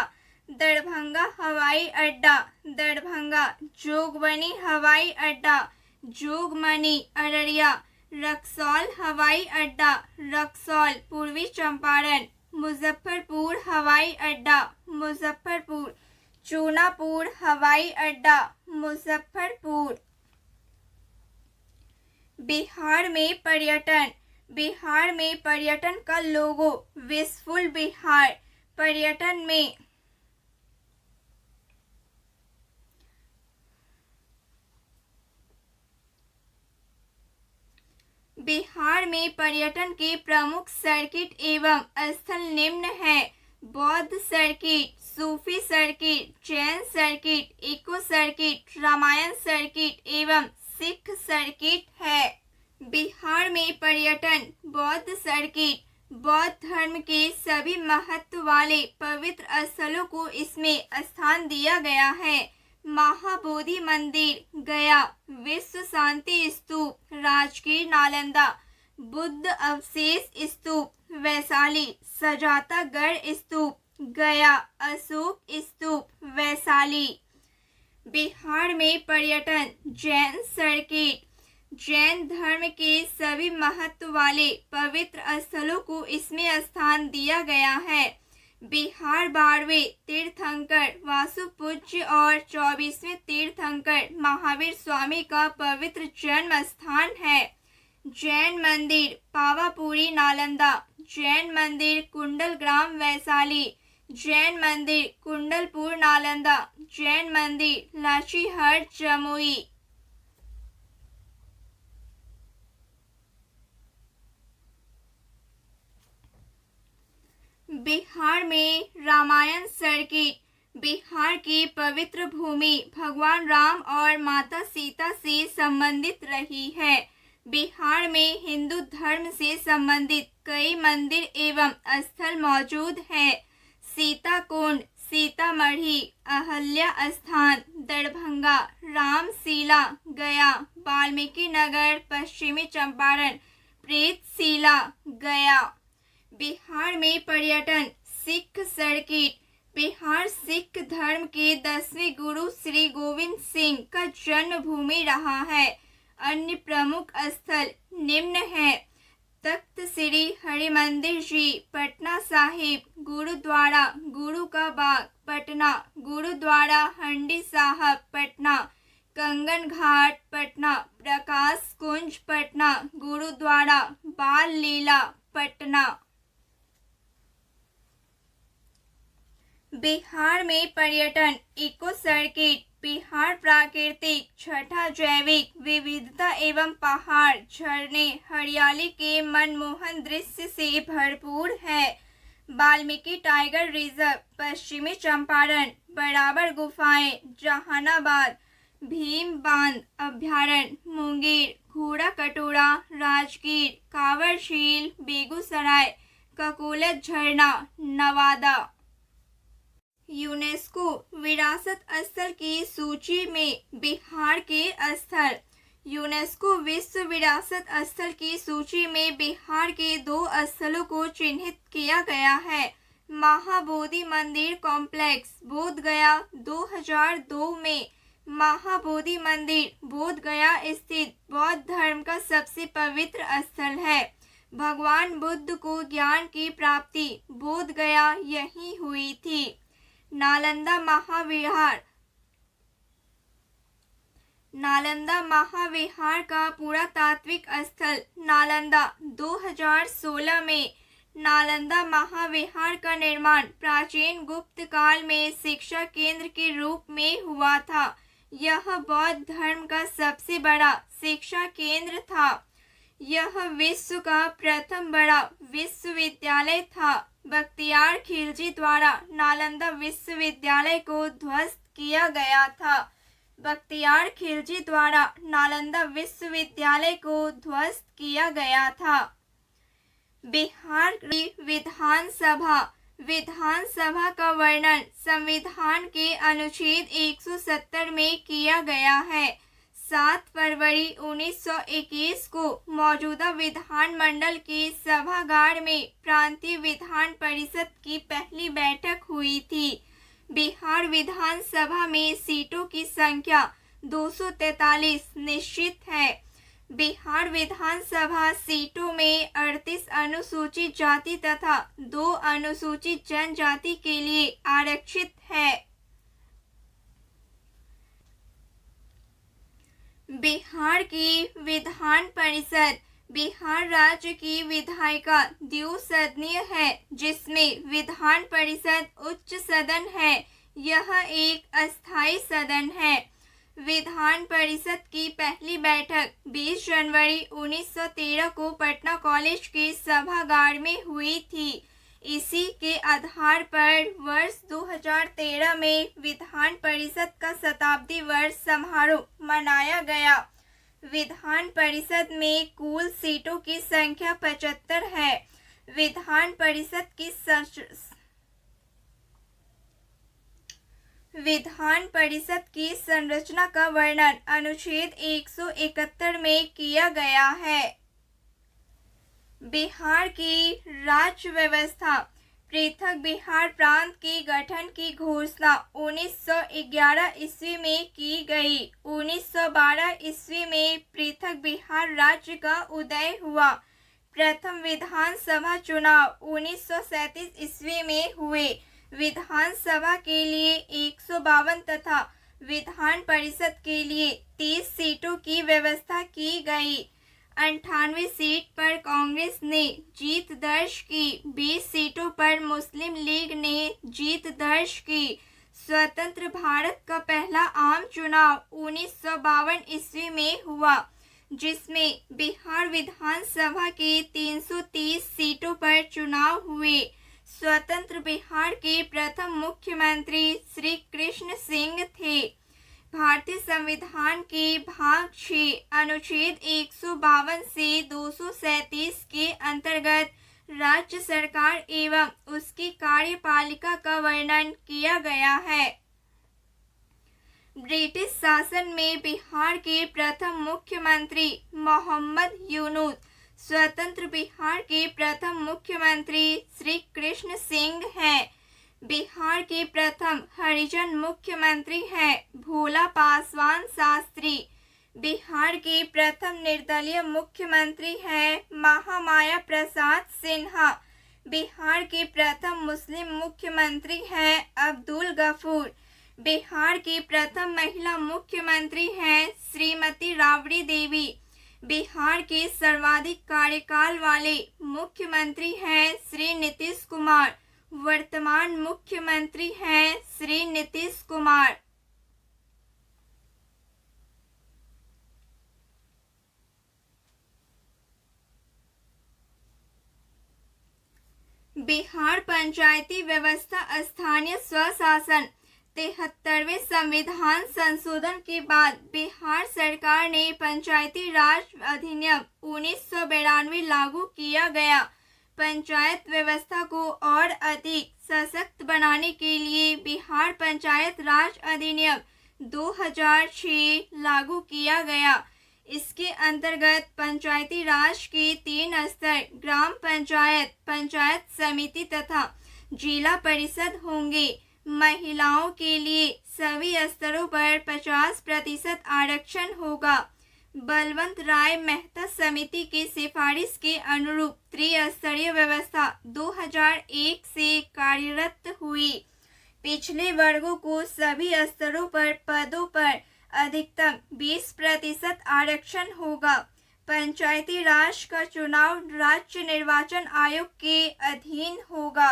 दरभंगा हवाई अड्डा दरभंगा, जोगबनी हवाई अड्डा जोगबनी अररिया, रक्सौल हवाई अड्डा रक्सौल पूर्वी चंपारण, मुजफ्फरपुर हवाई अड्डा मुजफ्फरपुर, चूनापुर हवाई अड्डा मुजफ्फरपुर। बिहार में पर्यटन का लोगो विशफुल बिहार। बिहार में पर्यटन के प्रमुख सर्किट एवं स्थल निम्न है: बौद्ध सर्किट, सूफी circuit, Jain circuit, eco circuit, Ramayan circuit एवं सिख सर्किट है। बिहार में पर्यटन बौद्ध सर्किट, बौद्ध धर्म के सभी महत्व वाले पवित्र स्थलों को इसमें स्थान दिया गया है। महाबोधि मंदिर गया, विश्व शांति स्तूप राजगीर नालंदा, बुद्ध अवशेष स्तूप वैशाली, सजातागढ़ स्तूप गया, अशोक स्तूप वैशाली। बिहार में पर्यटन जैन सर्किट, जैन धर्म के सभी महत्व वाले पवित्र स्थलों को इसमें स्थान दिया गया है। बिहार 12वें तीर्थंकर वासुपूज्य और 24वें तीर्थंकर महावीर स्वामी का पवित्र जन्म स्थान है। जैन मंदिर पावापुरी नालंदा, जैन मंदिर कुंडलग्राम वैशाली, जैन मंदिर कुंडलपुर नालंदा, जैन मंदिर लाचीहट जमुई। बिहार में रामायण सर्किट, बिहार की पवित्र भूमि भगवान राम और माता सीता से संबंधित रही है। बिहार में हिंदू धर्म से संबंधित कई मंदिर एवं स्थल मौजूद हैं। सीताकुंड, सीतामढ़ी, अहल्या स्थान दरभंगा, रामशिला गया, वाल्मीकि नगर पश्चिमी चंपारण, प्रेतशिला गया। बिहार में पर्यटन सिख सर्किट, बिहार सिख धर्म के 10वें गुरु श्री गोविंद सिंह का जन्मभूमि रहा है। अन्य प्रमुख स्थल निम्न हैं: तख्त श्री हरिमंदिर जी पटना साहिब, गुरुद्वारा गुरु का बाग पटना, गुरुद्वारा हंडी साहब पटना, कंगन घाट पटना, प्रकाश कुंज पटना, गुरुद्वारा बाल लीला पटना। बिहार में पर्यटन इको सर्किट, बिहार प्राकृतिक छठा जैविक विविधता एवं पहाड़, झरने, हरियाली के मनमोहन दृश्य से भरपूर है। वाल्मीकि टाइगर रिजर्व पश्चिमी चंपारण, बराबर गुफाएं जहानाबाद, भीम बांध अभ्यारण्य मुंगेर, घोड़ा कटोरा राजगीर, कांवर झील बेगूसराय, ककोलत झरना नवादा। यूनेस्को विरासत स्थल की सूची में बिहार के स्थल। यूनेस्को विश्व विरासत स्थल की सूची में बिहार के 2 स्थलों को चिन्हित किया गया है। महाबोधि मंदिर कॉम्प्लेक्स बोध गया 2002 में। महाबोधि मंदिर बोध गया स्थित बौद्ध धर्म का सबसे पवित्र स्थल है। भगवान बुद्ध को ज्ञान की प्राप्ति बोध गया यहीं हुई थी। नालंदा महाविहार नालंदा महाविहार का पुरातात्विक स्थल नालंदा 2016 में नालंदा महाविहार का निर्माण प्राचीन गुप्त काल में शिक्षा केंद्र के रूप में हुआ था। यह बौद्ध धर्म का सबसे बड़ा शिक्षा केंद्र था। यह विश्व का प्रथम बड़ा विश्वविद्यालय था। बख्तियार खिलजी द्वारा नालंदा विश्वविद्यालय को ध्वस्त किया गया था। बख्तियार खिलजी द्वारा नालंदा विश्वविद्यालय को ध्वस्त किया गया था। बिहार की विधानसभा विधानसभा का वर्णन संविधान के अनुच्छेद 170 में किया गया है। 7 फरवरी 1921 को मौजूदा विधानमंडल के सभागार में प्रांतीय विधान परिषद की पहली बैठक हुई थी। बिहार विधानसभा में सीटों की संख्या 243 निश्चित है। बिहार विधानसभा सीटों में 38 अनुसूचित जाति तथा 2 अनुसूचित जनजाति के लिए आरक्षित है। बिहार की विधान परिषद बिहार राज्य की विधायिका द्विसदनीय है, जिसमें विधान परिषद उच्च सदन है। यह एक अस्थायी सदन है। विधान परिषद की पहली बैठक 20 जनवरी 1913 को पटना कॉलेज के सभागार में हुई थी। इसी के आधार पर वर्ष 2013 में विधान परिषद का शताब्दी वर्ष समारोह मनाया गया। विधान परिषद में कुल सीटों की संख्या 75 है। विधान परिषद की संरचना का वर्णन अनुच्छेद 171 में किया गया है। बिहार की राज्य व्यवस्था पृथक बिहार प्रांत के गठन की घोषणा 1911 ईस्वी में की गई। 1912 ईस्वी में पृथक बिहार राज्य का उदय हुआ। प्रथम विधानसभा चुनाव 1937 ईस्वी में हुए। विधानसभा के लिए 152 तथा विधान परिषद के लिए 30 सीटों की व्यवस्था की गई। 98 सीट पर कांग्रेस ने जीत दर्ज की। 20 सीटों पर मुस्लिम लीग ने जीत दर्ज की। स्वतंत्र भारत का पहला आम चुनाव 1952 ईस्वी में हुआ, जिसमें बिहार विधानसभा के 330 सीटों पर चुनाव हुए। स्वतंत्र बिहार के प्रथम मुख्यमंत्री श्री कृष्ण सिंह थे। भारतीय संविधान के भाग 6 अनुच्छेद 152 से 237 के अंतर्गत राज्य सरकार एवं उसकी कार्यपालिका का वर्णन किया गया है। ब्रिटिश शासन में बिहार के प्रथम मुख्यमंत्री मोहम्मद यूनुस, स्वतंत्र बिहार के प्रथम मुख्यमंत्री श्री कृष्ण सिंह हैं। बिहार के प्रथम हरिजन मुख्यमंत्री हैं भोला पासवान शास्त्री। बिहार के प्रथम निर्दलीय मुख्यमंत्री हैं महामाया प्रसाद सिन्हा। बिहार के प्रथम मुस्लिम मुख्यमंत्री हैं अब्दुल गफूर। बिहार की प्रथम महिला मुख्यमंत्री हैं श्रीमती राबड़ी देवी। बिहार के सर्वाधिक कार्यकाल वाले मुख्यमंत्री हैं श्री नीतीश कुमार। वर्तमान मुख्यमंत्री हैं श्री नीतीश कुमार। बिहार पंचायती व्यवस्था स्थानीय स्वशासन 73वें संविधान संशोधन के बाद बिहार सरकार ने पंचायती राज अधिनियम 1992 लागू किया गया। पंचायत व्यवस्था को और अधिक सशक्त बनाने के लिए बिहार पंचायत राज अधिनियम 2006 लागू किया गया। इसके अंतर्गत पंचायती राज के 3 स्तर ग्राम पंचायत, पंचायत समिति तथा जिला परिषद होंगे। महिलाओं के लिए सभी स्तरों पर 50% आरक्षण होगा। बलवंत राय मेहता समिति की सिफारिश के अनुरूप त्रिस्तरीय व्यवस्था 2001 से कार्यरत हुई। पिछले वर्गों को सभी स्तरों पर पदों पर अधिकतम 20% आरक्षण होगा। पंचायती राज का चुनाव राज्य निर्वाचन आयोग के अधीन होगा।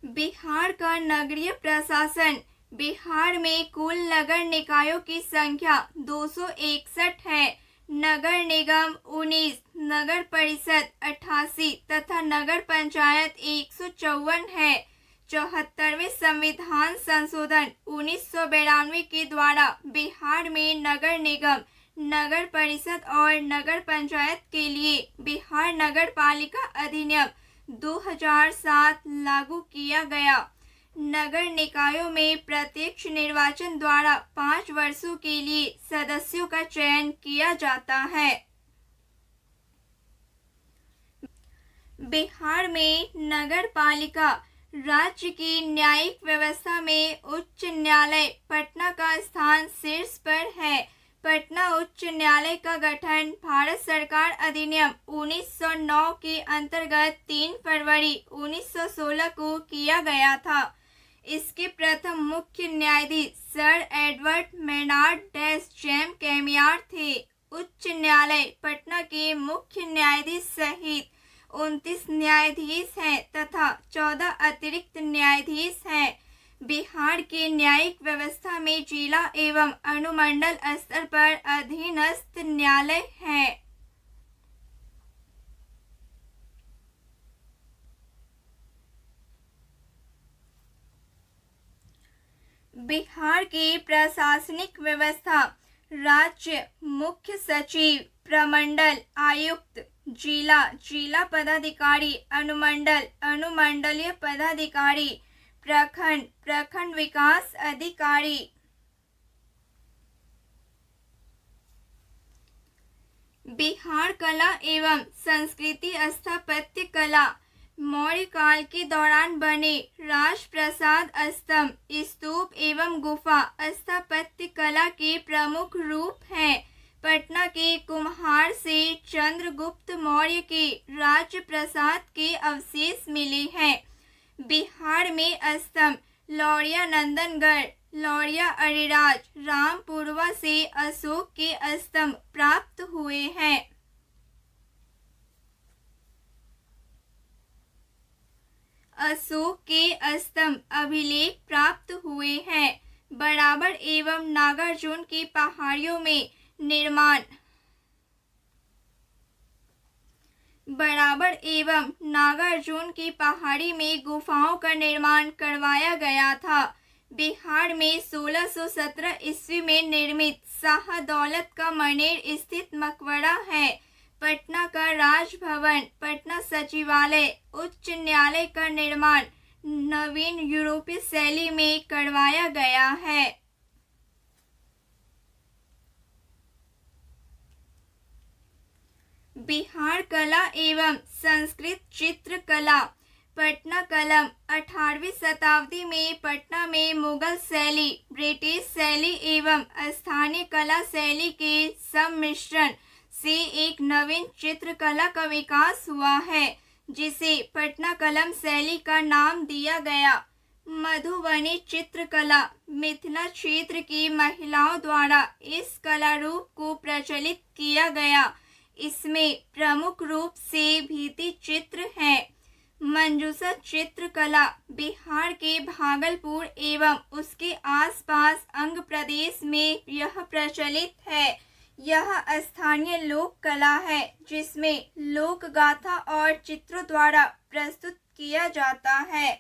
बिहार का नगरीय प्रशासन। बिहार में कुल नगर निकायों की संख्या 261 है। नगर निगम 19, नगर परिषद 88 तथा नगर पंचायत 154 है। 74वें संविधान संशोधन 1992 के द्वारा बिहार में नगर निगम, नगर परिषद और नगर पंचायत के लिए बिहार नगर पालिका अधिनियम 2007 लागू किया गया। नगर निकायों में प्रत्यक्ष निर्वाचन द्वारा 5 वर्षों के लिए सदस्यों का चयन किया जाता है। बिहार में नगर पालिका राज्य की न्यायिक व्यवस्था में उच्च न्यायालय पटना का स्थान शीर्ष पर है। पटना उच्च न्यायालय का गठन भारत सरकार अधिनियम 1909 के अंतर्गत 3 फरवरी 1916 को किया गया था। इसके प्रथम मुख्य न्यायाधीश सर एडवर्ड मेनार्ड जेम कैमियार थे। उच्च न्यायालय पटना के मुख्य न्यायाधीश सहित 29 न्यायाधीश हैं तथा 14 अतिरिक्त न्यायाधीश हैं। बिहार के न्यायिक व्यवस्था में जिला एवं अनुमंडल स्तर पर अधीनस्थ न्यायालय हैं। बिहार की प्रशासनिक व्यवस्था। राज्य मुख्य सचिव, प्रमंडल आयुक्त, जिला पदाधिकारी, अनुमंडल अनुमंडलीय पदाधिकारी, प्रखंड विकास अधिकारी। बिहार कला एवं संस्कृति। स्थापत्य कला। मौर्य काल के दौरान बने राजप्रसाद स्तंभ, स्तूप एवं गुफा स्थापत्य कला के प्रमुख रूप हैं। पटना के कुम्हार से चंद्रगुप्त मौर्य के राजप्रसाद के अवशेष मिले हैं। बिहार में स्तंभ लौरिया नंदनगढ़, लौरिया अरिराज, रामपुरवा से अशोक के स्तंभ प्राप्त हुए हैं। अशोक के स्तंभ अभिलेख प्राप्त हुए हैं। बराबर एवं नागार्जुन की पहाड़ियों में निर्माण। बराबर एवं नागार्जुन की पहाड़ी में गुफाओं का निर्माण करवाया गया था। बिहार में 1617 ईस्वी में निर्मित शाह दौलत का मनेर स्थित मकबरा है। पटना का राजभवन, पटना सचिवालय, उच्च न्यायालय का निर्माण नवीन यूरोपीय शैली में करवाया गया है। बिहार कला एवं संस्कृत चित्रकला। पटना कलम 18वीं शताब्दी में पटना में मुगल शैली, ब्रिटिश शैली एवं स्थानीय कला शैली के सम्मिश्रण से एक नवीन चित्रकला का विकास हुआ है, जिसे पटना कलम शैली का नाम दिया गया। मधुबनी चित्रकला। मिथिला क्षेत्र की महिलाओं द्वारा इस कला रूप को प्रचलित किया गया। इसमें प्रमुख रूप से भित्ति चित्र है। मंजूषा चित्रकला। बिहार के भागलपुर एवं उसके आसपास अंग प्रदेश में यह प्रचलित है। यह स्थानीय लोक कला है, जिसमें लोक गाथा और चित्रों द्वारा प्रस्तुत किया जाता है।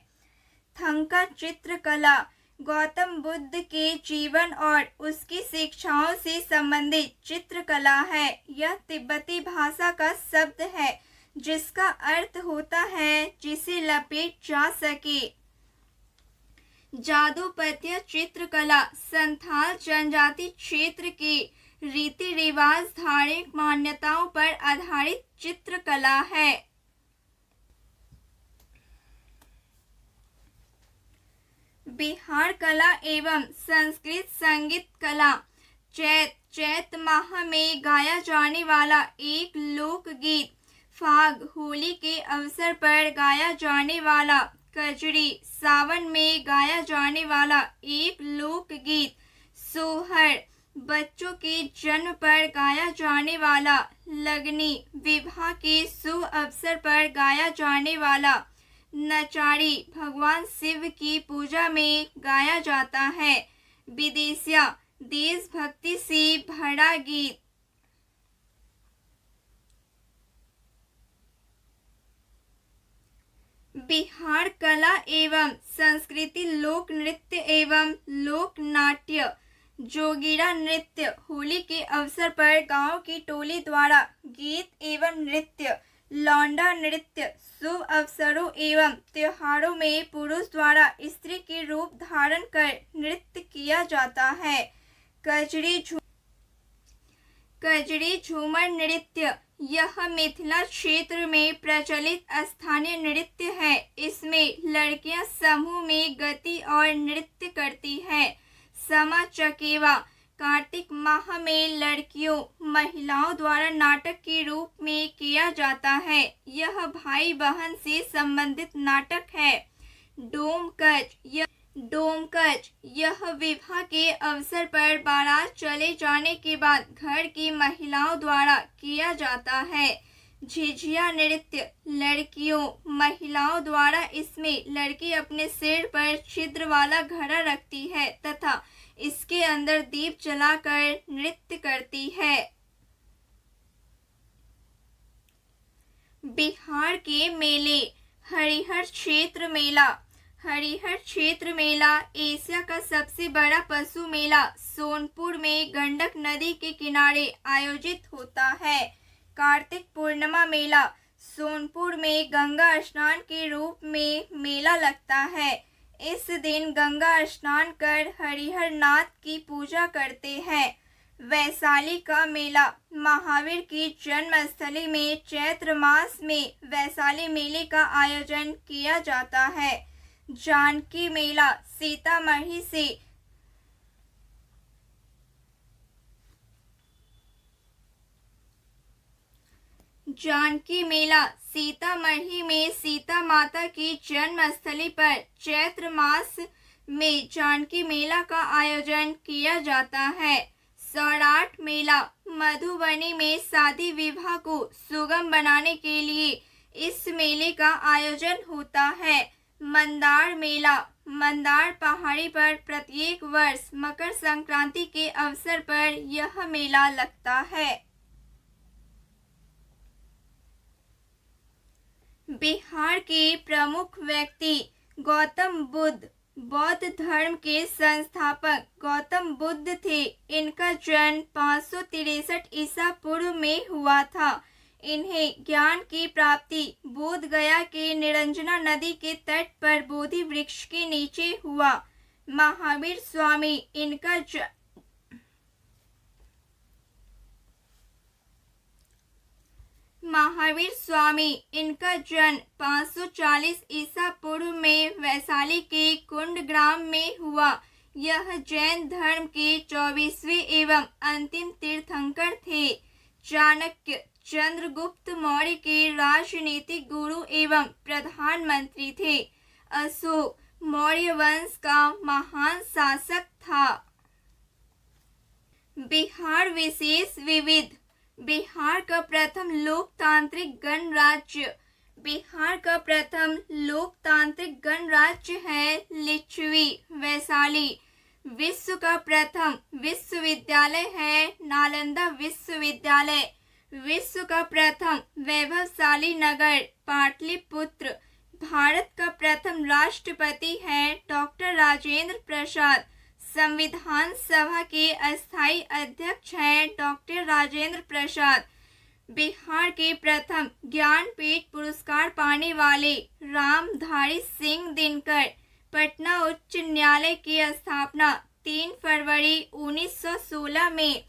थंका चित्रकला। गौतम बुद्ध के जीवन और उसकी शिक्षाओं से संबंधित चित्रकला है। यह तिब्बती भाषा का शब्द है, जिसका अर्थ होता है जिसे लपेट जा सके। जादूपत्य चित्रकला। संथाल जनजाति क्षेत्र के रीति रिवाज, धार्मिक मान्यताओं पर आधारित चित्रकला है। बिहार कला एवं संस्कृत संगीत कला। चैत माह में गाया जाने वाला एक लोकगीत। फाग, होली के अवसर पर गाया जाने वाला। कजरी, सावन में गाया जाने वाला एक लोकगीत। सोहर, बच्चों के जन्म पर गाया जाने वाला। लगनी, विवाह के शुभ अवसर पर गाया जाने वाला। नचारी, भगवान शिव की पूजा में गाया जाता है। विदेशिया, देशभक्ति से भरा गीत। बिहार कला एवं संस्कृति लोक नृत्य एवं लोक नाट्य। जोगीरा नृत्य, होली के अवसर पर गांव की टोली द्वारा गीत एवं नृत्य। लौंडा नृत्य, शुभ अवसरों एवं त्योहारों में पुरुष द्वारा स्त्री के रूप धारण कर नृत्य किया जाता है। कजरी झूमर नृत्य, यह मिथिला क्षेत्र में प्रचलित स्थानीय नृत्य है। इसमें लड़कियां समूह में गति और नृत्य करती हैं। समा चकेवा, कार्तिक माह में लड़कियों महिलाओं द्वारा नाटक के रूप में किया जाता है। यह भाई बहन से संबंधित नाटक है। डोमकच, यह विवाह के अवसर पर बारात चले जाने के बाद घर की महिलाओं द्वारा किया जाता है। झिझिया नृत्य, लड़कियों महिलाओं द्वारा इसमें लड़की अपने सिर पर छिद्र वाला घड़ा रखती है तथा इसके अंदर दीप जलाकर नृत्य करती है। बिहार के मेले। हरिहर क्षेत्र मेला। हरिहर क्षेत्र मेला एशिया का सबसे बड़ा पशु मेला सोनपुर में गंडक नदी के किनारे आयोजित होता है। कार्तिक पूर्णिमा मेला, सोनपुर में गंगा स्नान के रूप में मेला लगता है। इस दिन गंगा स्नान कर हरिहर नाथ की पूजा करते हैं। वैशाली का मेला, महावीर की जन्मस्थली में चैत्र मास में वैशाली मेले का आयोजन किया जाता है। जानकी मेला, सीतामढ़ी से जानकी मेला सीतामढ़ी में सीता माता की जन्मस्थली पर चैत्र मास में जानकी मेला का आयोजन किया जाता है। सौराठ मेला, मधुबनी में शादी विवाह को सुगम बनाने के लिए इस मेले का आयोजन होता है। मंदार मेला, मंदार पहाड़ी पर प्रत्येक वर्ष मकर संक्रांति के अवसर पर यह मेला लगता है। बिहार के प्रमुख व्यक्ति गौतम बुद्ध, बौद्ध धर्म के संस्थापक गौतम बुद्ध थे। इनका जन्म 563 ईसा पूर्व में हुआ था। इन्हें ज्ञान की प्राप्ति बोध गया के निरंजना नदी के तट पर बोधि वृक्ष के नीचे हुआ। महावीर स्वामी, इनका जन्म 540 ईसा पूर्व में वैशाली के कुंड ग्राम में हुआ। यह जैन धर्म के 24वें एवं अंतिम तीर्थंकर थे। चाणक्य, चंद्रगुप्त मौर्य के राजनीतिक गुरु एवं प्रधानमंत्री थे। अशोक, मौर्य वंश का महान शासक था। बिहार विशेष विविध। बिहार का प्रथम लोकतांत्रिक गणराज्य। बिहार का प्रथम लोकतांत्रिक गणराज्य है लिच्छवी, वैशाली। विश्व का प्रथम विश्वविद्यालय है नालंदा विश्वविद्यालय। विश्व का प्रथम वैभवशाली नगर पाटलिपुत्र। भारत का प्रथम राष्ट्रपति है डॉक्टर राजेंद्र प्रसाद। संविधान सभा के अस्थायी अध्यक्ष हैं डॉक्टर राजेंद्र प्रसाद। बिहार के प्रथम ज्ञानपीठ पुरस्कार पाने वाले रामधारी सिंह दिनकर। पटना उच्च न्यायालय की स्थापना 3 फरवरी 1916 में।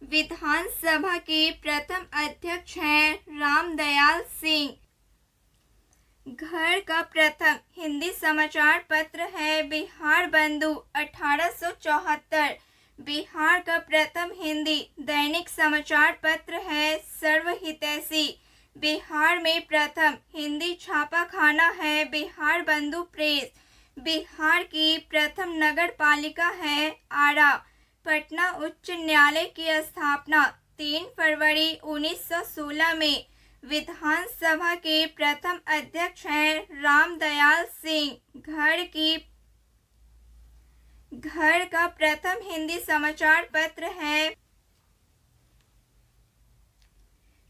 विधानसभा के प्रथम अध्यक्ष हैं रामदयाल सिंह। घर का प्रथम हिंदी समाचार पत्र है बिहार बंधु 1874। बिहार का प्रथम हिंदी दैनिक समाचार पत्र है सर्वहितैषी। बिहार में प्रथम हिंदी छापाखाना है बिहार बंधु प्रेस। बिहार की प्रथम नगर पालिका है आरा। पटना उच्च न्यायालय की स्थापना 3 फरवरी 1916 में। विधानसभा के प्रथम अध्यक्ष हैं रामदयाल सिंह। घर का प्रथम हिंदी समाचार पत्र है।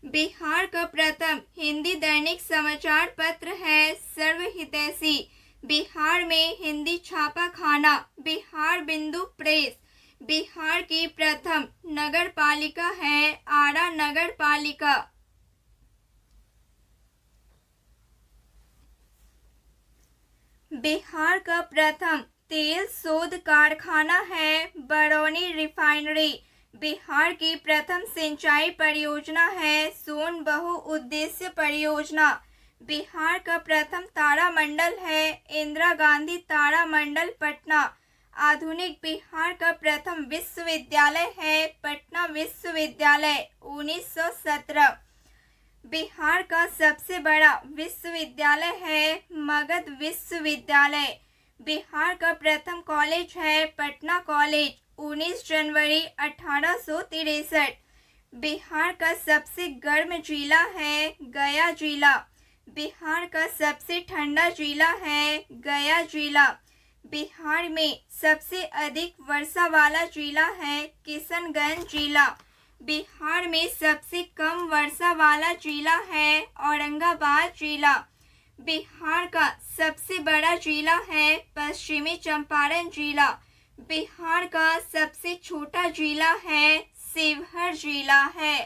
बिहार का प्रथम हिंदी दैनिक समाचार पत्र है सर्वहितैषी। बिहार में हिंदी छापाखाना बिहार बिंदु प्रेस। बिहार की प्रथम नगर पालिका है आरा नगर पालिका। बिहार का प्रथम तेल शोध कारखाना है बरौनी रिफाइनरी। बिहार की प्रथम सिंचाई परियोजना है सोन बहुउद्देश्य परियोजना। बिहार का प्रथम तारामंडल है इंदिरा गांधी तारामंडल पटना। आधुनिक बिहार का प्रथम विश्वविद्यालय है पटना विश्वविद्यालय 1917। बिहार का सबसे बड़ा विश्वविद्यालय है मगध विश्वविद्यालय। बिहार का प्रथम कॉलेज है पटना कॉलेज 19 जनवरी 1863। बिहार का सबसे गर्म जिला है गया जिला। बिहार का सबसे ठंडा जिला है गया जिला। बिहार में सबसे अधिक वर्षा वाला जिला है किशनगंज जिला। बिहार में सबसे कम वर्षा वाला जिला है औरंगाबाद जिला। बिहार का सबसे बड़ा जिला है पश्चिमी चंपारण जिला। बिहार का सबसे छोटा जिला है शिवहर जिला है।